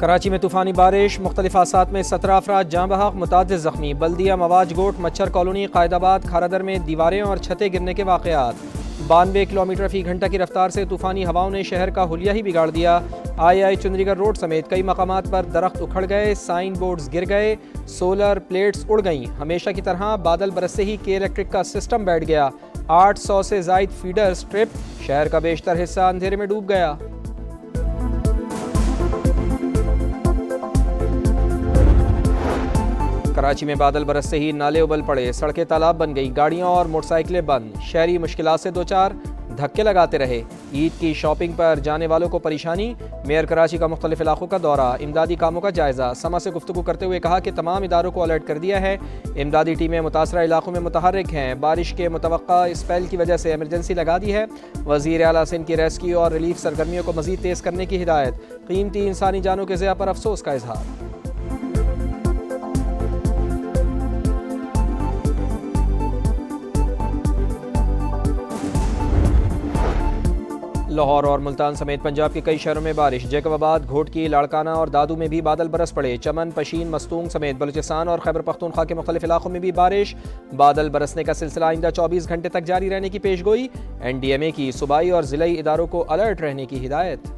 کراچی میں طوفانی بارش، مختلف حادثات میں 17 افراد جاں بحق، متعدد زخمی۔ بلدیہ مواج گوٹ، مچھر کالونی، قائد آباد، کھارادر میں دیواریں اور چھتیں گرنے کے واقعات۔ 92 کلومیٹر فی گھنٹہ کی رفتار سے طوفانی ہواؤں نے شہر کا حلیہ ہی بگاڑ دیا۔ آئی چندری گڑھ روڈ سمیت کئی مقامات پر درخت اکھڑ گئے، سائن بورڈز گر گئے، سولر پلیٹس اڑ گئیں۔ ہمیشہ کی طرح بادل برستے ہی کے الیکٹرک کا سسٹم بیٹھ گیا۔ 800 سے زائد فیڈر سٹرپ، شہر کا بیشتر حصہ اندھیرے میں ڈوب گیا۔ کراچی میں بادل برستے ہی نالے ابل پڑے، سڑکیں تالاب بن گئی، گاڑیاں اور موٹر سائیکلیں بند، شہری مشکلات سے دوچار، دھکے لگاتے رہے۔ عید کی شاپنگ پر جانے والوں کو پریشانی۔ میئر کراچی کا مختلف علاقوں کا دورہ، امدادی کاموں کا جائزہ۔ سما سے گفتگو کرتے ہوئے کہا کہ تمام اداروں کو الرٹ کر دیا ہے، امدادی ٹیمیں متاثرہ علاقوں میں متحرک ہیں۔ بارش کے متوقع اسپیل کی وجہ سے ایمرجنسی لگا دی ہے۔ وزیر اعلیٰ سندھ کی ریسکیو اور ریلیف سرگرمیوں کو مزید تیز کرنے کی ہدایت۔ قیمتی انسانی جانوں کے ضیاع پر افسوس کا اظہار۔ لاہور اور ملتان سمیت پنجاب کے کئی شہروں میں بارش۔ جیکب آباد، گھوٹکی، لاڑکانہ اور دادو میں بھی بادل برس پڑے۔ چمن، پشین، مستونگ سمیت بلوچستان اور خیبر پختونخوا کے مختلف علاقوں میں بھی بارش۔ بادل برسنے کا سلسلہ آئندہ 24 گھنٹے تک جاری رہنے کی پیش گوئی۔ این ڈی ایم اے کی صوبائی اور ضلعی اداروں کو الرٹ رہنے کی ہدایت۔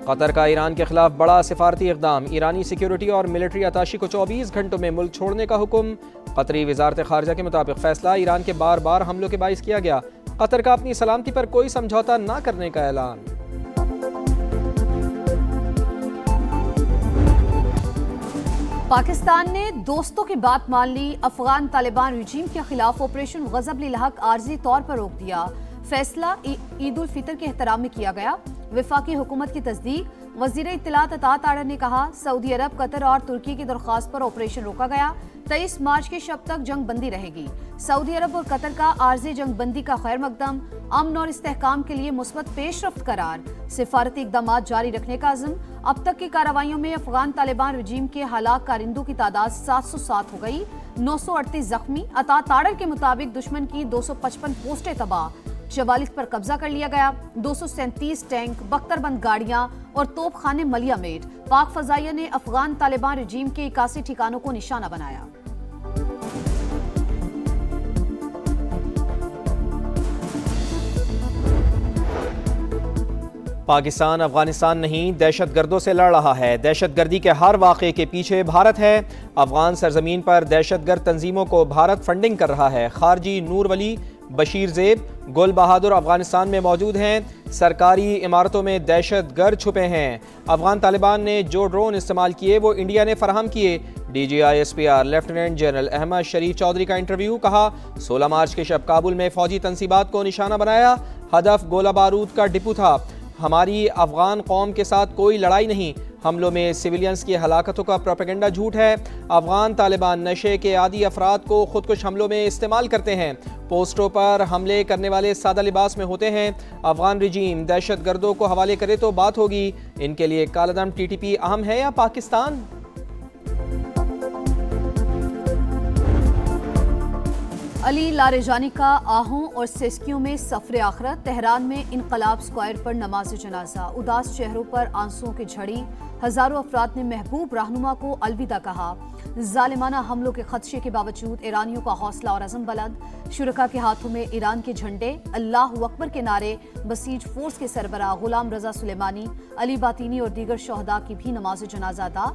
قطر کا ایران کے خلاف بڑا سفارتی اقدام، ایرانی سیکیورٹی اور ملٹری اتاشی کو 24 گھنٹوں میں ملک چھوڑنے کا حکم۔ قطری وزارت خارجہ کے مطابق فیصلہ ایران کے بار بار حملوں کے باعث کیا گیا۔ قطر کا اپنی سلامتی پر کوئی سمجھوتا نہ کرنے کا اعلان۔ پاکستان نے دوستوں کی بات مان لی، افغان طالبان رجیم کے خلاف آپریشن غضب للحق عارضی طور پر روک دیا۔ فیصلہ عید الفطر کے احترام میں کیا گیا۔ وفاقی حکومت کی تصدیق۔ وزیر اطلاعات عطا تاڑر نے کہا، سعودی عرب، قطر اور ترکی کی درخواست پر آپریشن روکا گیا۔ 23 مارچ کی شب تک جنگ بندی رہے گی۔ سعودی عرب اور قطر کا عارضی جنگ بندی کا خیر مقدم، امن اور استحکام کے لیے مثبت پیش رفت قرار۔ سفارتی اقدامات جاری رکھنے کا عزم۔ اب تک کی کارروائیوں میں افغان طالبان رجیم کے ہلاک کارندوں کی تعداد 707 ہو گئی، 938 زخمی۔ عطا تاڑر کے مطابق دشمن کی 255 پوسٹیں تباہ، 44 پر قبضہ کر لیا گیا۔ 237 ٹینک، 72 بند گاڑیاں اور توپ خانے ملیہ میٹ۔ پاک فضائیہ نے افغان طالبان رجیم کے 81 ٹھکانوں کو نشانہ بنایا۔ پاکستان افغانستان نہیں، دہشت گردوں سے لڑ رہا ہے۔ دہشت گردی کے ہر واقعے کے پیچھے بھارت ہے۔ افغان سرزمین پر دہشت گرد تنظیموں کو بھارت فنڈنگ کر رہا ہے۔ خارجی نور ولی، بشیر زیب، گل بہادر افغانستان میں موجود ہیں۔ سرکاری عمارتوں میں دہشت گرد چھپے ہیں۔ افغان طالبان نے جو ڈرون استعمال کیے وہ انڈیا نے فراہم کیے۔ D G I S P R lieutenant general Ahmed Sharif Chaudhry کا انٹرویو۔ کہا، 16 مارچ کے شب کابل میں فوجی تنصیبات کو نشانہ بنایا۔ ہدف گولہ بارود کا ڈپو تھا۔ ہماری افغان قوم کے ساتھ کوئی لڑائی نہیں۔ حملوں میں سویلینز کی ہلاکتوں کا پروپیگنڈا جھوٹ ہے۔ افغان طالبان نشے کے عادی افراد کو خودکش حملوں میں استعمال کرتے ہیں۔ پوسٹوں پر حملے کرنے والے سادہ لباس میں ہوتے ہیں۔ افغان رجیم دہشت گردوں کو حوالے کرے تو بات ہوگی۔ ان کے لیے کالعدم ٹی ٹی پی اہم ہے یا پاکستان؟ علی لاریجانی کا آہوں اور سسکیوں میں سفر آخرت۔ تہران میں انقلاب اسکوائر پر نماز جنازہ، اداس چہروں پر آنسوؤں کی جھڑی۔ ہزاروں افراد نے محبوب رہنما کو الوداع کہا۔ ظالمانہ حملوں کے خدشے کے باوجود ایرانیوں کا حوصلہ اور عزم بلند۔ شرکاء کے ہاتھوں میں ایران کے جھنڈے، اللہ اکبر کے نعرے۔ بسیج فورس کے سربراہ غلام رضا سلیمانی، علی باطینی اور دیگر شہداء کی بھی نماز جنازہ ادا۔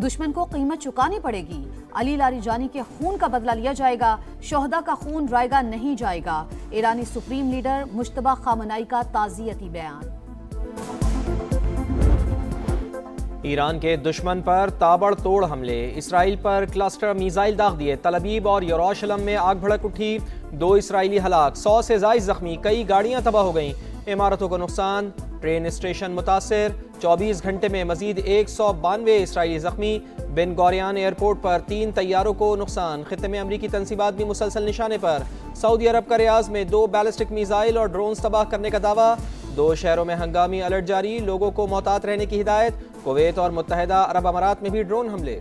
دشمن کو قیمت چکانی پڑے گی۔ علی لاریجانی کے خون کا بدلہ لیا جائے گا، شہداء کا خون رائیگاں نہیں جائے گا۔ ایرانی سپریم لیڈر مجتبی خامنائی کا تعزیتی بیان۔ ایران کے دشمن پر تابڑ توڑ حملے، اسرائیل پر کلسٹر میزائل داغ دیے۔ تل ابیب اور یروشلم میں آگ بھڑک اٹھی، 2 اسرائیلی ہلاک، 100 سے زائد زخمی، کئی گاڑیاں تباہ ہو گئیں، عمارتوں کو نقصان، ٹرین اسٹیشن متاثر۔ 24 گھنٹے میں مزید 192 اسرائیلی زخمی۔ بن گوریان ایئرپورٹ پر 3 طیاروں کو نقصان۔ خطے میں امریکی تنصیبات بھی مسلسل نشانے پر۔ سعودی عرب کا ریاض میں 2 بیلسٹک میزائل اور ڈرونز تباہ کرنے کا دعویٰ۔ 2 شہروں میں ہنگامی الرٹ جاری، لوگوں کو محتاط رہنے کی ہدایت۔ کویت اور متحدہ عرب امارات میں بھی ڈرون حملے۔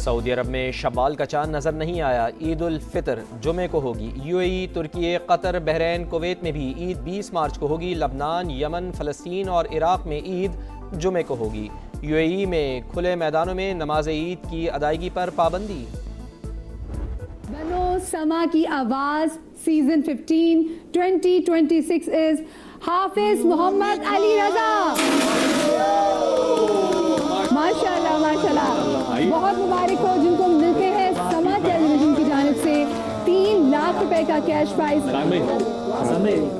سعودی عرب میں شوال کا چاند نظر نہیں آیا، عید الفطر جمعے کو ہوگی۔ UAE، ترکی، قطر، بحرین، کویت میں بھی عید 20 مارچ کو ہوگی۔ لبنان، یمن، فلسطین اور عراق میں عید جمعے کو ہوگی۔ UAE میں کھلے میدانوں میں نماز عید کی ادائیگی پر پابندی۔ بنو سما کی آواز سیزن 15 2026 از حافظ محمد علی رضا۔ ماشاءاللہ ماشاءاللہ، بہت مبارک ہو جن کو ملتے ہیں سما ٹیلی ویژن کی جانب سے 3 لاکھ روپے کا کیش پرائز۔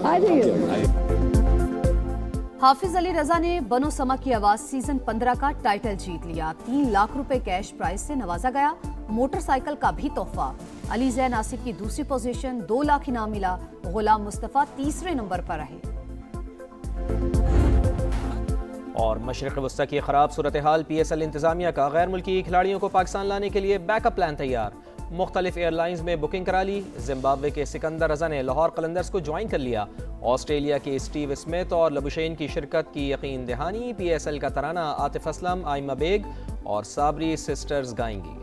آ جائیے۔ حافظ علی رضا نے بنو سما کی آواز سیزن 15 کا ٹائٹل جیت لیا۔ 3 لاکھ روپے کیش پرائز سے نوازا گیا، موٹر سائیکل کا بھی تحفہ۔ علی زین آصف کی دوسری پوزیشن، 2 لاکھ انعام ملا۔ غلام مصطفیٰ تیسرے نمبر پر رہے۔ اور مشرق وسطی کی خراب صورتحال، PSL انتظامیہ کا غیر ملکی کھلاڑیوں کو پاکستان لانے کے لیے بیک اپ پلان تیار۔ مختلف ایئر لائنز میں بکنگ کرا لی۔ زمبابوے کے سکندر رضا نے لاہور قلندرز کو جوائن کر لیا۔ آسٹریلیا کے اسٹیو اسمتھ اور لبوشین کی شرکت کی یقین دہانی۔ PSL کا ترانہ عاطف اسلم، آئمہ بیگ اور صابری سسٹرز گائیں گی۔